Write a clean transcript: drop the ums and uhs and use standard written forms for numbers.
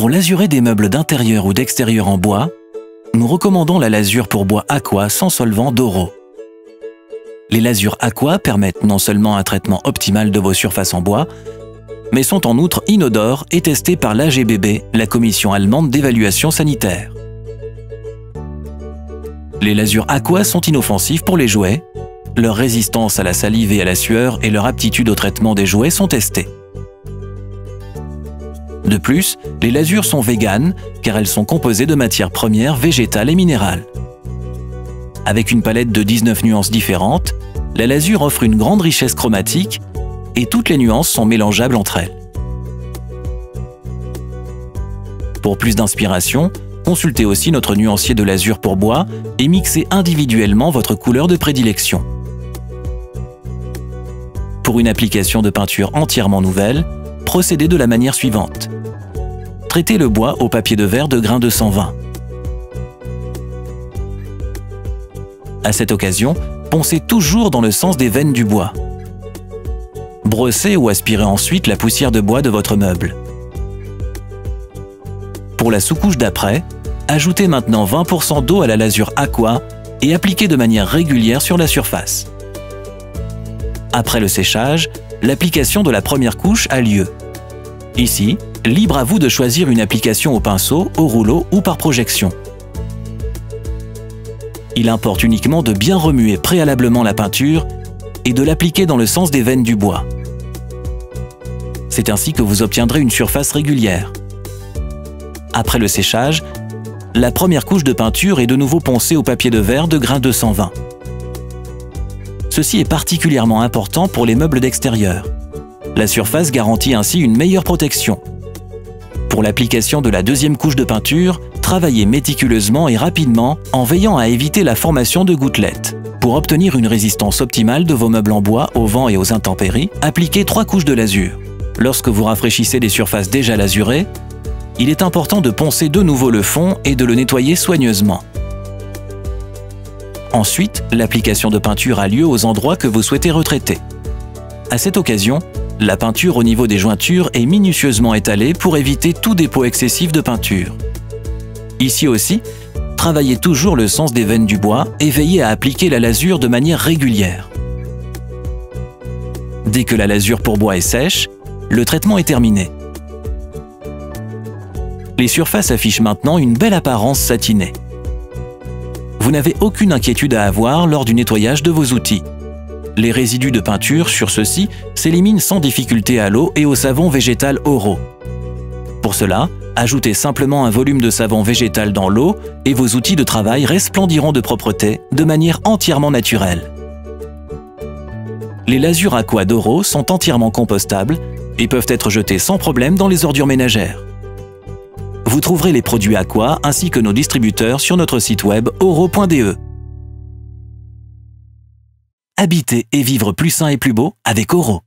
Pour l'azuré des meubles d'intérieur ou d'extérieur en bois, nous recommandons la lasure pour bois Aqua sans solvant d'Oro. Les lasures Aqua permettent non seulement un traitement optimal de vos surfaces en bois, mais sont en outre inodores et testées par l'AGBB, la Commission allemande d'évaluation sanitaire. Les lasures Aqua sont inoffensives pour les jouets, leur résistance à la salive et à la sueur et leur aptitude au traitement des jouets sont testées. De plus, les lasures sont véganes car elles sont composées de matières premières végétales et minérales. Avec une palette de 19 nuances différentes, la lasure offre une grande richesse chromatique et toutes les nuances sont mélangeables entre elles. Pour plus d'inspiration, consultez aussi notre nuancier de lasure pour bois et mixez individuellement votre couleur de prédilection. Pour une application de peinture entièrement nouvelle, procédez de la manière suivante. Traitez le bois au papier de verre de grain 220. À cette occasion, poncez toujours dans le sens des veines du bois. Brossez ou aspirez ensuite la poussière de bois de votre meuble. Pour la sous-couche d'après, ajoutez maintenant 20% d'eau à la lasure Aqua et appliquez de manière régulière sur la surface. Après le séchage, l'application de la première couche a lieu. Ici, libre à vous de choisir une application au pinceau, au rouleau ou par projection. Il importe uniquement de bien remuer préalablement la peinture et de l'appliquer dans le sens des veines du bois. C'est ainsi que vous obtiendrez une surface régulière. Après le séchage, la première couche de peinture est de nouveau poncée au papier de verre de grain 220. Ceci est particulièrement important pour les meubles d'extérieur. La surface garantit ainsi une meilleure protection. Pour l'application de la deuxième couche de peinture, travaillez méticuleusement et rapidement en veillant à éviter la formation de gouttelettes. Pour obtenir une résistance optimale de vos meubles en bois au vent et aux intempéries, appliquez 3 couches de lasure. Lorsque vous rafraîchissez des surfaces déjà lasurées, il est important de poncer de nouveau le fond et de le nettoyer soigneusement. Ensuite, l'application de peinture a lieu aux endroits que vous souhaitez retraiter. À cette occasion, la peinture au niveau des jointures est minutieusement étalée pour éviter tout dépôt excessif de peinture. Ici aussi, travaillez toujours le sens des veines du bois et veillez à appliquer la lasure de manière régulière. Dès que la lasure pour bois est sèche, le traitement est terminé. Les surfaces affichent maintenant une belle apparence satinée. Vous n'avez aucune inquiétude à avoir lors du nettoyage de vos outils. Les résidus de peinture sur ceux-ci s'éliminent sans difficulté à l'eau et au savon végétal Oro. Pour cela, ajoutez simplement un volume de savon végétal dans l'eau et vos outils de travail resplendiront de propreté de manière entièrement naturelle. Les lasures Aqua d'Oro sont entièrement compostables et peuvent être jetées sans problème dans les ordures ménagères. Vous trouverez les produits Aqua ainsi que nos distributeurs sur notre site web oro.de. Habiter et vivre plus sain et plus beau avec Oro.